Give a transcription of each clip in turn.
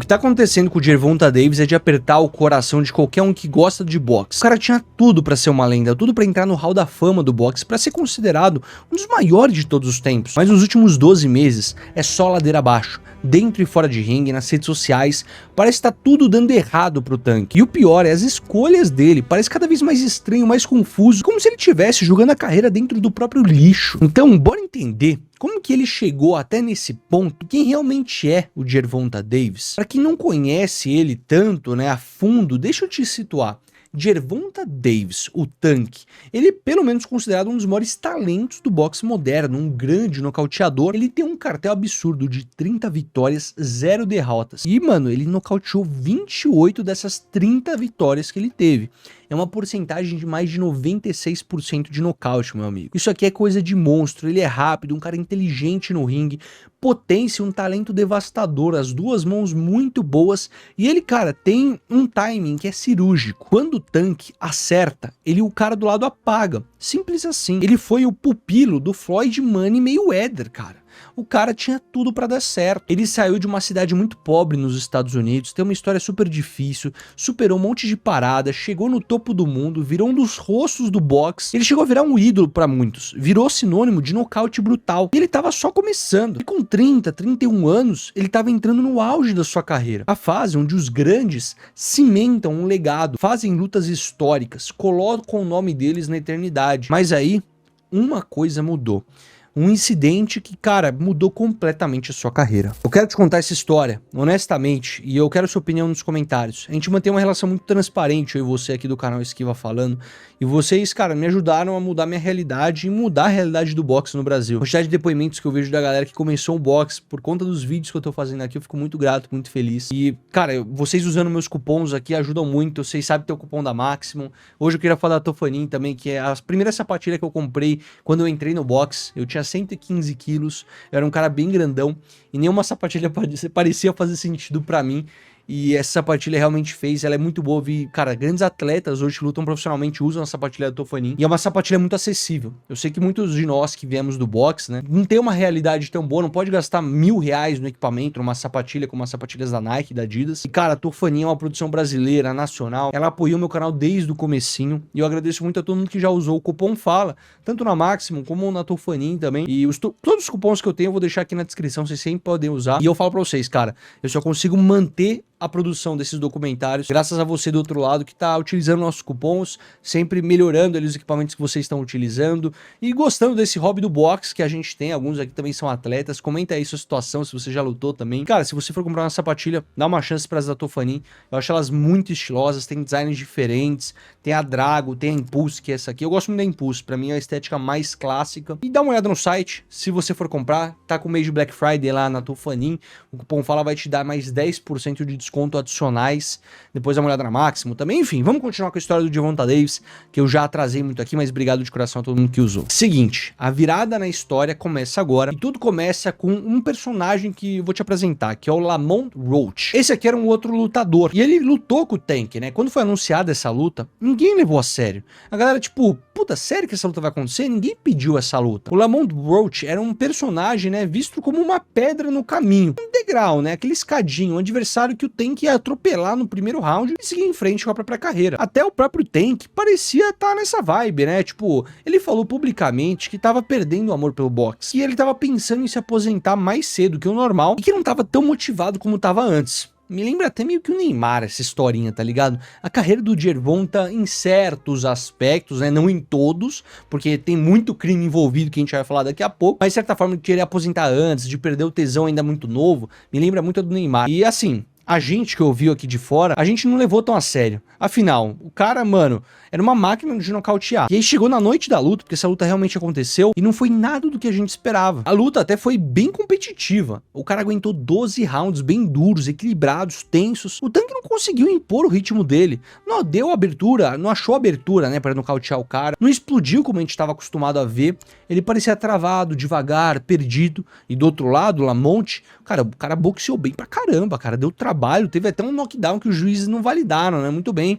que tá acontecendo com o Gervonta Davis é de apertar o coração de qualquer um que gosta de boxe. O cara tinha tudo pra ser uma lenda, tudo pra entrar no hall da fama do boxe, pra ser considerado um dos maiores de todos os tempos. Mas nos últimos 12 meses é só ladeira abaixo. Dentro e fora de ringue, nas redes sociais, parece que tá tudo dando errado pro Tank. E o pior é as escolhas dele, parece cada vez mais estranho, mais confuso, como se ele estivesse jogando a carreira dentro do próprio lixo. Então, bora entender como que ele chegou até nesse ponto, quem realmente é o Gervonta Davis. Para quem não conhece ele tanto, né, a fundo, deixa eu te situar. Gervonta Davis, o Tank, ele é pelo menos considerado um dos maiores talentos do boxe moderno, um grande nocauteador. Ele tem um cartel absurdo de 30 vitórias, 0 derrotas. E, mano, ele nocauteou 28 dessas 30 vitórias que ele teve. É uma porcentagem de mais de 96% de nocaute, meu amigo. Isso aqui é coisa de monstro, ele é rápido, um cara inteligente no ringue, potência, um talento devastador, as duas mãos muito boas, e ele, cara, tem um timing que é cirúrgico. Quando o Tank acerta, o cara do lado apaga. Simples assim. Ele foi o pupilo do Floyd Money Mayweather, cara. O cara tinha tudo pra dar certo. Ele saiu de uma cidade muito pobre nos Estados Unidos, tem uma história super difícil, superou um monte de paradas, chegou no topo do mundo, virou um dos rostos do boxe. Ele chegou a virar um ídolo pra muitos, virou sinônimo de nocaute brutal. E ele tava só começando. E com 30, 31 anos, ele tava entrando no auge da sua carreira. A fase onde os grandes cimentam um legado, fazem lutas históricas, colocam o nome deles na eternidade. Mas aí, uma coisa mudou. Um incidente que, cara, mudou completamente a sua carreira. Eu quero te contar essa história, honestamente, e eu quero sua opinião nos comentários. A gente mantém uma relação muito transparente, eu e você aqui do canal Esquiva Falando, e vocês, cara, me ajudaram a mudar minha realidade e mudar a realidade do boxe no Brasil. A quantidade de depoimentos que eu vejo da galera que começou o boxe por conta dos vídeos que eu tô fazendo aqui, eu fico muito grato, muito feliz. E, cara, vocês usando meus cupons aqui ajudam muito, vocês sabem ter o cupom da Maximum. Hoje eu queria falar da Tofanin também, que é a primeira sapatilha que eu comprei quando eu entrei no boxe. Eu tinha 115 quilos, eu era um cara bem grandão e nenhuma sapatilha parecia fazer sentido pra mim. E essa sapatilha realmente fez, ela é muito boa. Vi, cara, grandes atletas hoje que lutam profissionalmente usam a sapatilha da Tofanin. E é uma sapatilha muito acessível. Eu sei que muitos de nós que viemos do boxe, né, não tem uma realidade tão boa, não pode gastar R$1000 no equipamento, numa sapatilha como as sapatilhas da Nike, da Adidas. E, cara, a Tofanin é uma produção brasileira, nacional. Ela apoiou meu canal desde o comecinho. E eu agradeço muito a todo mundo que já usou o cupom FALA, tanto na Maximum como na Tofanin também. E todos os cupons que eu tenho eu vou deixar aqui na descrição, vocês sempre podem usar. E eu falo pra vocês, cara, eu só consigo manter a produção desses documentários graças a você do outro lado que tá utilizando nossos cupons, sempre melhorando ali os equipamentos que vocês estão utilizando e gostando desse hobby do boxe que a gente tem. Alguns aqui também são atletas. Comenta aí sua situação, se você já lutou também. Cara, se você for comprar uma sapatilha, dá uma chance para as da Tofanin. Eu acho elas muito estilosas, tem designs diferentes, tem a Drago, tem a Impulse, que é essa aqui. Eu gosto muito da Impulse, pra mim é a estética mais clássica. E dá uma olhada no site, se você for comprar, tá com o mês de Black Friday lá na Tofanin, o cupom FALA vai te dar mais 10% de desconto adicionais, depois dá uma olhada na Máximo também. Enfim, vamos continuar com a história do Gervonta Davis, que eu já atrasei muito aqui, mas obrigado de coração a todo mundo que usou. Seguinte, a virada na história começa agora, e tudo começa com um personagem que eu vou te apresentar, que é o Lamont Roach. Esse aqui era um outro lutador, e ele lutou com o Tank, né? Quando foi anunciada essa luta, ninguém levou a sério. A galera, tipo, puta, sério que essa luta vai acontecer? Ninguém pediu essa luta. O Lamont Roach era um personagem, né, visto como uma pedra no caminho, um degrau, né, aquele escadinho, um adversário que o Tank ia atropelar no primeiro round e seguir em frente com a própria carreira. Até o próprio Tank parecia estar nessa vibe, né, tipo, ele falou publicamente que tava perdendo o amor pelo boxe, e ele tava pensando em se aposentar mais cedo que o normal, e que não tava tão motivado como tava antes. Me lembra até meio que o Neymar, essa historinha, tá ligado? A carreira do Gervonta em certos aspectos, né? Não em todos, porque tem muito crime envolvido que a gente vai falar daqui a pouco, mas de certa forma de querer aposentar antes, de perder o tesão ainda muito novo, me lembra muito do Neymar. E assim, a gente que ouviu aqui de fora, a gente não levou tão a sério. Afinal, o cara, mano, era uma máquina de nocautear. E aí chegou na noite da luta, porque essa luta realmente aconteceu, e não foi nada do que a gente esperava. A luta até foi bem competitiva. O cara aguentou 12 rounds bem duros, equilibrados, tensos. O Tank não conseguiu impor o ritmo dele. Não deu abertura, não achou abertura, né, pra nocautear o cara. Não explodiu como a gente estava acostumado a ver. Ele parecia travado, devagar, perdido. E do outro lado, o Lamont, cara, o cara boxeou bem pra caramba, cara. Deu trabalho, teve até um knockdown que os juízes não validaram, né, muito bem.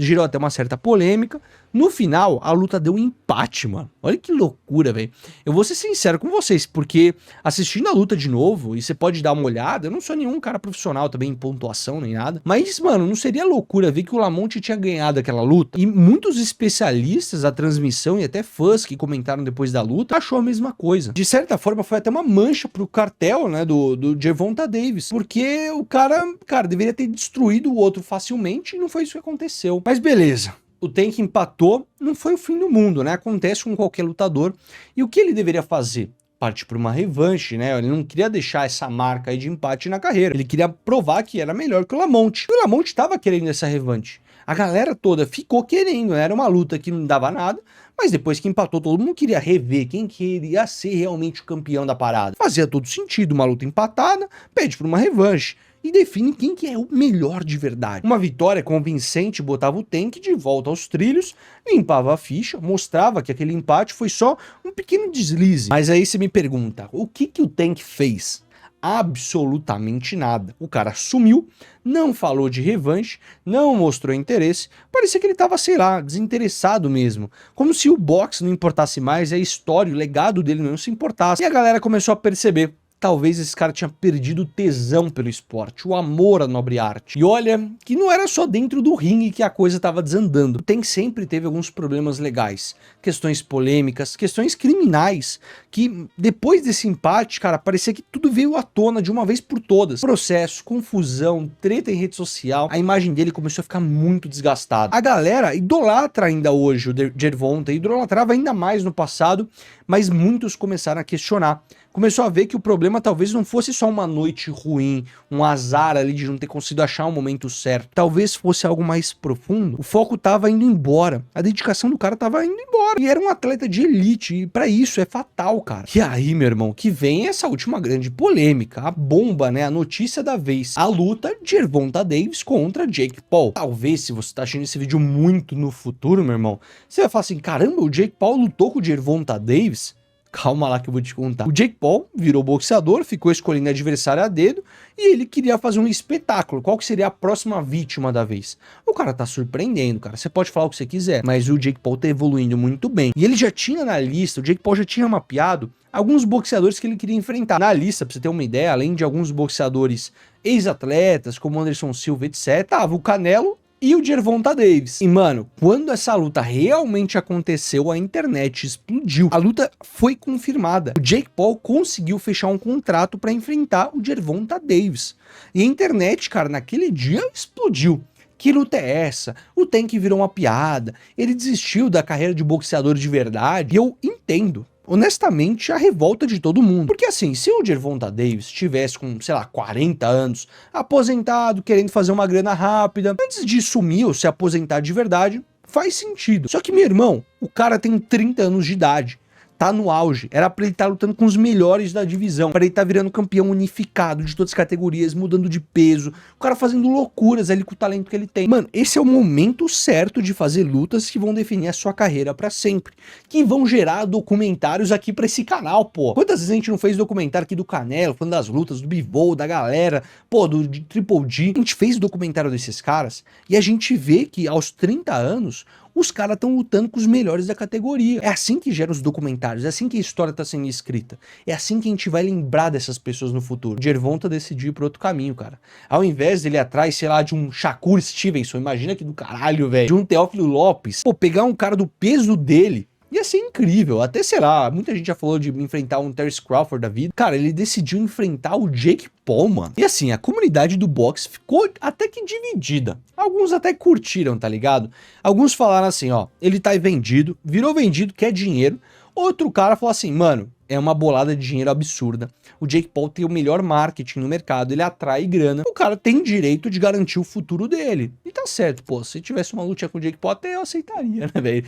gerou até uma certa polêmica. No final, a luta deu um empate, mano. Olha que loucura, velho. Eu vou ser sincero com vocês, porque assistindo a luta de novo, e você pode dar uma olhada, eu não sou nenhum cara profissional também em pontuação nem nada, mas, mano, não seria loucura ver que o Lamont tinha ganhado aquela luta? E muitos especialistas da transmissão e até fãs que comentaram depois da luta achou a mesma coisa. De certa forma, foi até uma mancha pro cartel, né, do Gervonta Davis, porque o cara, deveria ter destruído o outro facilmente e não foi isso que aconteceu. Mas beleza. O Tank empatou, não foi o fim do mundo, né? Acontece com qualquer lutador. E o que ele deveria fazer? Partir para uma revanche, né? Ele não queria deixar essa marca aí de empate na carreira. Ele queria provar que era melhor que o Lamont. E o Lamont estava querendo essa revanche. A galera toda ficou querendo, né? Era uma luta que não dava nada, mas depois que empatou, todo mundo queria rever quem queria ser realmente o campeão da parada. Fazia todo sentido, uma luta empatada, pede para uma revanche e define quem que é o melhor de verdade. Uma vitória convincente botava o Tank de volta aos trilhos, limpava a ficha, mostrava que aquele empate foi só um pequeno deslize. Mas aí você me pergunta, o que o Tank fez? Absolutamente nada. O cara sumiu, não falou de revanche, não mostrou interesse, parecia que ele tava, sei lá, desinteressado mesmo. Como se o boxe não importasse mais, a história, o legado dele não se importasse. E a galera começou a perceber. Talvez esse cara tinha perdido o tesão pelo esporte, o amor à nobre arte. E olha, que não era só dentro do ringue que a coisa estava desandando. O Tank sempre teve alguns problemas legais, questões polêmicas, questões criminais, que depois desse empate, cara, parecia que tudo veio à tona de uma vez por todas. Processo, confusão, treta em rede social, a imagem dele começou a ficar muito desgastada. A galera idolatra ainda hoje o Gervonta, idolatrava ainda mais no passado, mas muitos começaram a questionar. Começou a ver que o problema talvez não fosse só uma noite ruim, um azar ali de não ter conseguido achar o momento certo. Talvez fosse algo mais profundo. O foco tava indo embora. A dedicação do cara tava indo embora. E era um atleta de elite. E pra isso é fatal, cara. E aí, meu irmão, que vem essa última grande polêmica. A bomba, né? A notícia da vez. A luta de Gervonta Davis contra Jake Paul. Talvez, se você tá assistindo esse vídeo muito no futuro, meu irmão, você vai falar assim, caramba, o Jake Paul lutou com o Gervonta Davis? Calma lá que eu vou te contar. O Jake Paul virou boxeador, ficou escolhendo adversário a dedo e ele queria fazer um espetáculo. Qual que seria a próxima vítima da vez? O cara tá surpreendendo, cara. Você pode falar o que você quiser, mas o Jake Paul tá evoluindo muito bem. E ele já tinha na lista, o Jake Paul já tinha mapeado alguns boxeadores que ele queria enfrentar. Na lista, pra você ter uma ideia, além de alguns boxeadores ex-atletas, como Anderson Silva, etc., tava o Canelo e o Gervonta Davis. E, mano, quando essa luta realmente aconteceu, a internet explodiu. A luta foi confirmada. O Jake Paul conseguiu fechar um contrato para enfrentar o Gervonta Davis. E a internet, cara, naquele dia explodiu. Que luta é essa? O Tank virou uma piada. Ele desistiu da carreira de boxeador de verdade. E eu entendo, honestamente, a revolta de todo mundo. Porque assim, se o Gervonta Davis tivesse com, sei lá, 40 anos, aposentado, querendo fazer uma grana rápida, antes de sumir ou se aposentar de verdade, faz sentido. Só que, meu irmão, o cara tem 30 anos de idade. Tá no auge, era pra ele estar lutando com os melhores da divisão, pra ele estar virando campeão unificado de todas as categorias, mudando de peso, o cara fazendo loucuras ali com o talento que ele tem. Mano, esse é o momento certo de fazer lutas que vão definir a sua carreira pra sempre, que vão gerar documentários aqui pra esse canal, pô. Quantas vezes a gente não fez documentário aqui do Canelo, falando das lutas, do Bivol, da galera, pô, do Triple G. A gente fez documentário desses caras e a gente vê que aos 30 anos, os caras estão lutando com os melhores da categoria. É assim que geram os documentários, é assim que a história tá sendo escrita. É assim que a gente vai lembrar dessas pessoas no futuro. O Gervonta decidiu ir por outro caminho, cara. Ao invés dele ir atrás, sei lá, de um Shakur Stevenson, imagina que do caralho, velho, de um Teófilo Lopes, pô, pegar um cara do peso dele, ia ser incrível, até sei lá, muita gente já falou de enfrentar um Terence Crawford da vida. Cara, ele decidiu enfrentar o Jake Paul, mano. E assim, a comunidade do boxe ficou até que dividida. Alguns até curtiram, tá ligado? Alguns falaram assim, ó, ele tá vendido, virou vendido, quer dinheiro. Outro cara falou assim, mano, é uma bolada de dinheiro absurda. O Jake Paul tem o melhor marketing no mercado, ele atrai grana. O cara tem direito de garantir o futuro dele. E tá certo, pô, se tivesse uma luta com o Jake Paul, até eu aceitaria, né, velho?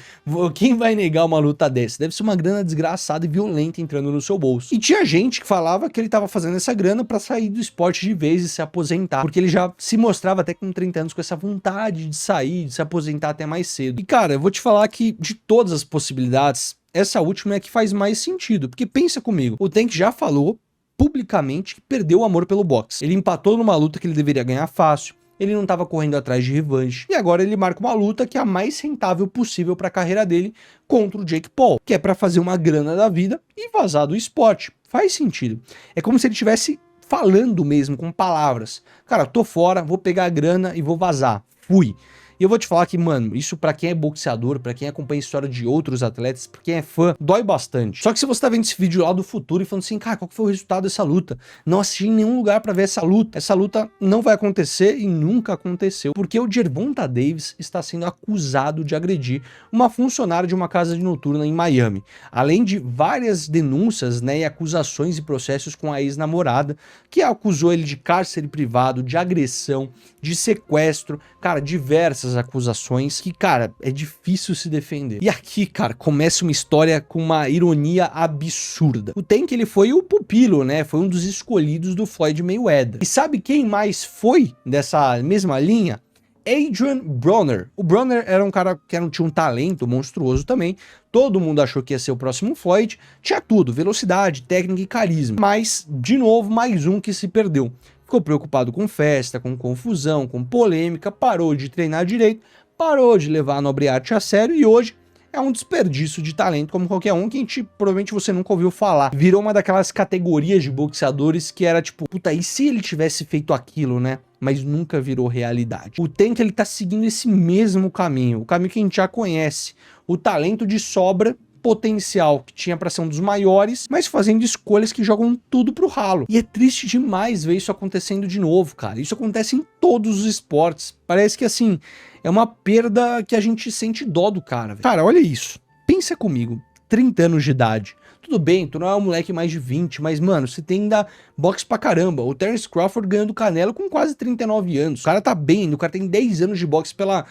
Quem vai negar uma luta dessa? Deve ser uma grana desgraçada e violenta entrando no seu bolso. E tinha gente que falava que ele tava fazendo essa grana pra sair do esporte de vez e se aposentar. Porque ele já se mostrava até com 30 anos com essa vontade de sair, de se aposentar até mais cedo. E cara, eu vou te falar que de todas as possibilidades, essa última é a que faz mais sentido, porque pensa comigo, o Tank já falou publicamente que perdeu o amor pelo boxe. Ele empatou numa luta que ele deveria ganhar fácil, ele não estava correndo atrás de revanche. E agora ele marca uma luta que é a mais rentável possível para a carreira dele contra o Jake Paul, que é para fazer uma grana da vida e vazar do esporte. Faz sentido. É como se ele tivesse falando mesmo com palavras. Cara, tô fora, vou pegar a grana e vou vazar. Fui. E eu vou te falar que, mano, isso pra quem é boxeador, pra quem acompanha a história de outros atletas, pra quem é fã, dói bastante. Só que se você tá vendo esse vídeo lá do futuro e falando assim, cara, qual que foi o resultado dessa luta? Não assisti em nenhum lugar pra ver essa luta. Essa luta não vai acontecer e nunca aconteceu. Porque o Gervonta Davis está sendo acusado de agredir uma funcionária de uma casa de noturna em Miami. Além de várias denúncias, né, e acusações e processos com a ex-namorada, que acusou ele de cárcere privado, de agressão, de sequestro, cara, diversas acusações que, cara, é difícil se defender. E aqui, cara, começa uma história com uma ironia absurda. O Tank, ele foi o pupilo, né? Foi um dos escolhidos do Floyd Mayweather. E sabe quem mais foi dessa mesma linha? Adrian Broner. O Broner era um cara que tinha um talento monstruoso também. Todo mundo achou que ia ser o próximo Floyd. Tinha tudo, velocidade, técnica e carisma. Mas, de novo, mais um que se perdeu. Ficou preocupado com festa, com confusão, com polêmica, parou de treinar direito, parou de levar a nobre arte a sério e hoje é um desperdício de talento como qualquer um que provavelmente você nunca ouviu falar. Virou uma daquelas categorias de boxeadores que era tipo, puta, e se ele tivesse feito aquilo, né? Mas nunca virou realidade. O Tank, ele tá seguindo esse mesmo caminho, o caminho que a gente já conhece. O talento de sobra, potencial que tinha para ser um dos maiores, mas fazendo escolhas que jogam tudo pro ralo. E é triste demais ver isso acontecendo de novo, cara. Isso acontece em todos os esportes. Parece que, assim, é uma perda que a gente sente dó do cara, velho. Cara, olha isso. Pensa comigo. 30 anos de idade. Tudo bem, tu não é um moleque mais de 20, mas, mano, você tem ainda boxe pra caramba. O Terence Crawford ganhando o Canelo com quase 39 anos. O cara tá bem, o cara tem 10 anos de boxe pela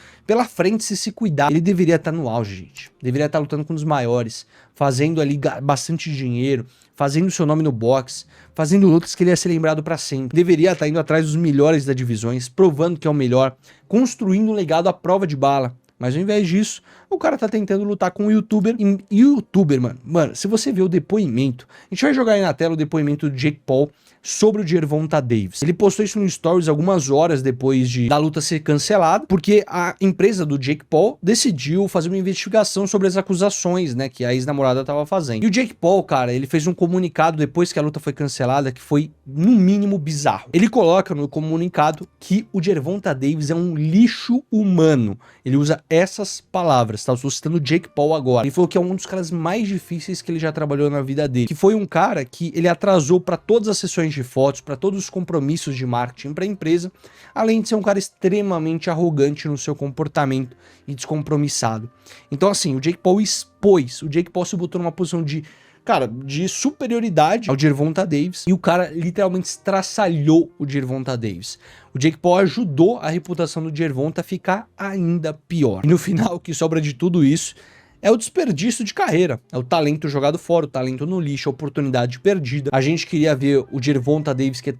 frente se cuidar. Ele deveria estar no auge, gente. Deveria estar lutando com os maiores, fazendo ali bastante dinheiro, fazendo seu nome no boxe, fazendo lutas que ele ia ser lembrado pra sempre. Deveria estar indo atrás dos melhores das divisões, provando que é o melhor, construindo um legado à prova de bala. Mas ao invés disso, o cara tá tentando lutar com um youtuber. E youtuber, mano, se você ver o depoimento, a gente vai jogar aí na tela o depoimento do Jake Paul sobre o Gervonta Davis. Ele postou isso no Stories algumas horas depois da luta ser cancelada, porque a empresa do Jake Paul decidiu fazer uma investigação sobre as acusações, né, que a ex-namorada tava fazendo. E o Jake Paul, cara, ele fez um comunicado depois que a luta foi cancelada, que foi, no mínimo, bizarro. Ele coloca no comunicado que o Gervonta Davis é um lixo humano. Ele usa essas palavras, tá? Eu estou citando o Jake Paul agora. Ele falou que é um dos caras mais difíceis que ele já trabalhou na vida dele, que foi um cara que ele atrasou para todas as sessões de fotos, para todos os compromissos de marketing para a empresa, além de ser um cara extremamente arrogante no seu comportamento e descompromissado. Então, assim, o Jake Paul expôs, o Jake Paul se botou numa posição de, cara, de superioridade ao Gervonta Davis, e o cara literalmente estraçalhou o Gervonta Davis. O Jake Paul ajudou a reputação do Gervonta a ficar ainda pior. E no final, o que sobra de tudo isso é o desperdício de carreira, é o talento jogado fora, o talento no lixo, a oportunidade perdida. A gente queria ver o Gervonta Davis, que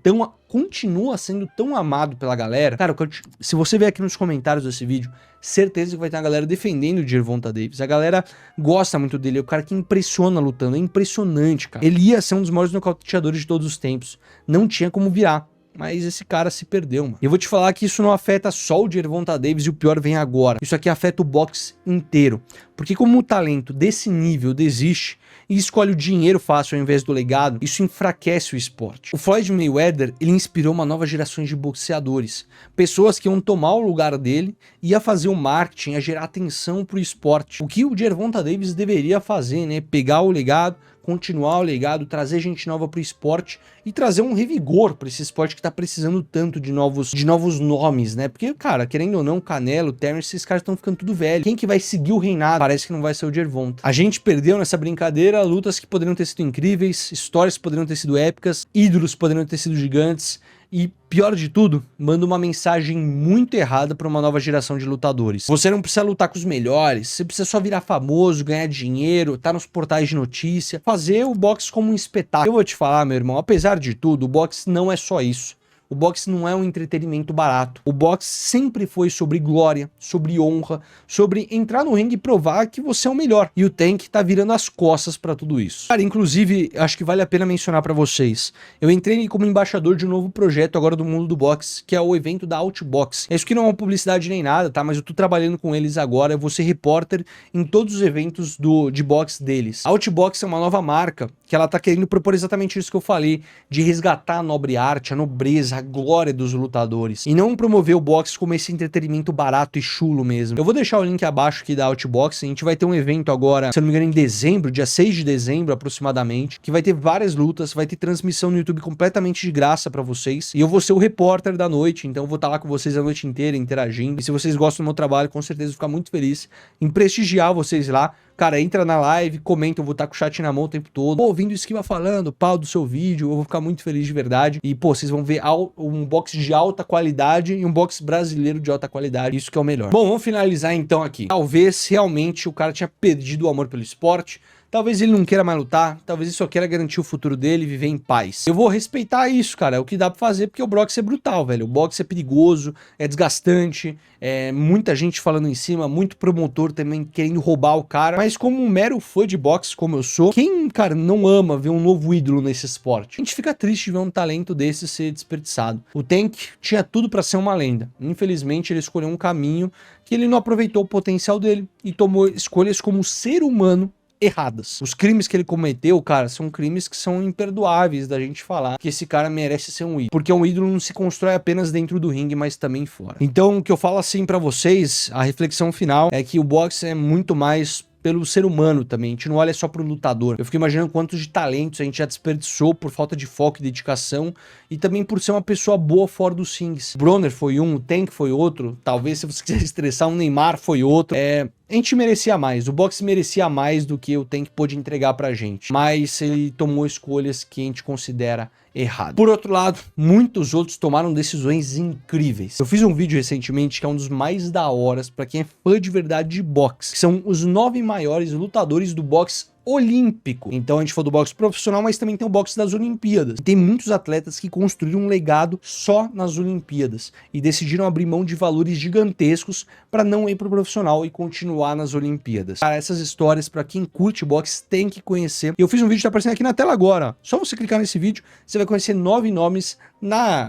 continua sendo tão amado pela galera. Cara, se você ver aqui nos comentários desse vídeo, certeza que vai ter uma galera defendendo o Gervonta Davis. A galera gosta muito dele, é o cara que impressiona lutando, é impressionante, cara. Ele ia ser um dos maiores nocauteadores de todos os tempos, não tinha como virar. Mas esse cara se perdeu, mano. E eu vou te falar que isso não afeta só o Gervonta Davis, e o pior vem agora. Isso aqui afeta o boxe inteiro. Porque como o talento desse nível desiste e escolhe o dinheiro fácil ao invés do legado, isso enfraquece o esporte. O Floyd Mayweather, ele inspirou uma nova geração de boxeadores. Pessoas que iam tomar o lugar dele, ia fazer o marketing, ia gerar atenção pro esporte. O que o Gervonta Davis deveria fazer, né? Pegar o legado, continuar o legado, trazer gente nova pro esporte e trazer um revigor pra esse esporte que tá precisando tanto de novos nomes, né? Porque, cara, querendo ou não, Canelo, Terence, esses caras estão ficando tudo velho. Quem que vai seguir o reinado? Parece que não vai ser o Gervonta. A gente perdeu nessa brincadeira lutas que poderiam ter sido incríveis, histórias que poderiam ter sido épicas, ídolos poderiam ter sido gigantes. E, pior de tudo, manda uma mensagem muito errada para uma nova geração de lutadores. Você não precisa lutar com os melhores, você precisa só virar famoso, ganhar dinheiro, tá nos portais de notícia, fazer o boxe como um espetáculo. Eu vou te falar, meu irmão, apesar de tudo, o boxe não é só isso. o boxe não é um entretenimento barato. O boxe sempre foi sobre glória, sobre honra, sobre entrar no ringue e provar que você é o melhor. E o Tank tá virando as costas pra tudo isso. Cara, inclusive, acho que vale a pena mencionar pra vocês. Eu entrei como embaixador de um novo projeto agora do mundo do boxe, que é o evento da Outbox. Isso que não é uma publicidade nem nada, tá? Mas eu tô trabalhando com eles agora, eu vou ser repórter em todos os eventos de boxe deles. A Outbox é uma nova marca que ela tá querendo propor exatamente isso que eu falei, de resgatar a nobre arte, a nobreza, a glória dos lutadores, e não promover o boxe como esse entretenimento barato e chulo mesmo. Eu vou deixar o link abaixo aqui da Outbox, a gente vai ter um evento agora, se eu não me engano em dezembro, dia 6 de dezembro aproximadamente, que vai ter várias lutas, vai ter transmissão no YouTube completamente de graça pra vocês, e eu vou ser o repórter da noite, então eu vou estar lá com vocês a noite inteira interagindo, e se vocês gostam do meu trabalho, com certeza eu vou ficar muito feliz em prestigiar vocês lá. Cara, entra na live, comenta, eu vou estar com o chat na mão o tempo todo. Pô, ouvindo o Esquiva falando, pau do seu vídeo, eu vou ficar muito feliz de verdade. E, pô, vocês vão ver um boxe de alta qualidade e um boxe brasileiro de alta qualidade. Isso que é o melhor. Bom, vamos finalizar então aqui. Talvez realmente o cara tinha perdido o amor pelo esporte. Talvez ele não queira mais lutar, talvez ele só queira garantir o futuro dele e viver em paz. Eu vou respeitar isso, cara, é o que dá pra fazer, porque o boxe é brutal, velho. O boxe é perigoso, é desgastante, muita gente falando em cima, muito promotor também querendo roubar o cara. Mas como um mero fã de boxe, como eu sou, quem, cara, não ama ver um novo ídolo nesse esporte? A gente fica triste de ver um talento desse ser desperdiçado. O Tank tinha tudo pra ser uma lenda. Infelizmente, ele escolheu um caminho que ele não aproveitou o potencial dele e tomou escolhas como ser humano erradas. Os crimes que ele cometeu, cara, são crimes que são imperdoáveis da gente falar que esse cara merece ser um ídolo. Porque um ídolo não se constrói apenas dentro do ringue, mas também fora. Então, o que eu falo assim pra vocês, a reflexão final é que o boxe é muito mais pelo ser humano também, a gente não olha só pro lutador. Eu fico imaginando quantos de talentos a gente já desperdiçou por falta de foco e dedicação, e também por ser uma pessoa boa fora dos rings. O Broner foi um, o Tank foi outro, talvez se você quiser estressar, um Neymar foi outro. A gente merecia mais, o boxe merecia mais do que o Tank pôde entregar pra gente, mas ele tomou escolhas que a gente considera errado. Por outro lado, muitos outros tomaram decisões incríveis. Eu fiz um vídeo recentemente que é um dos mais da horas pra quem é fã de verdade de boxe, que são os 9 maiores lutadores do boxe olímpico. Então a gente falou do boxe profissional, mas também tem o boxe das Olimpíadas. E tem muitos atletas que construíram um legado só nas Olimpíadas e decidiram abrir mão de valores gigantescos para não ir pro profissional e continuar nas Olimpíadas. Cara, essas histórias para quem curte boxe tem que conhecer. E eu fiz um vídeo que tá aparecendo aqui na tela agora. Só você clicar nesse vídeo, você vai conhecer 9 nomes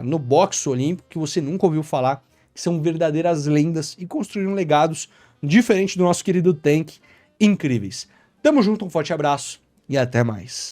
no boxe olímpico que você nunca ouviu falar, que são verdadeiras lendas e construíram legados diferente do nosso querido Tank, incríveis. Tamo junto, um forte abraço e até mais.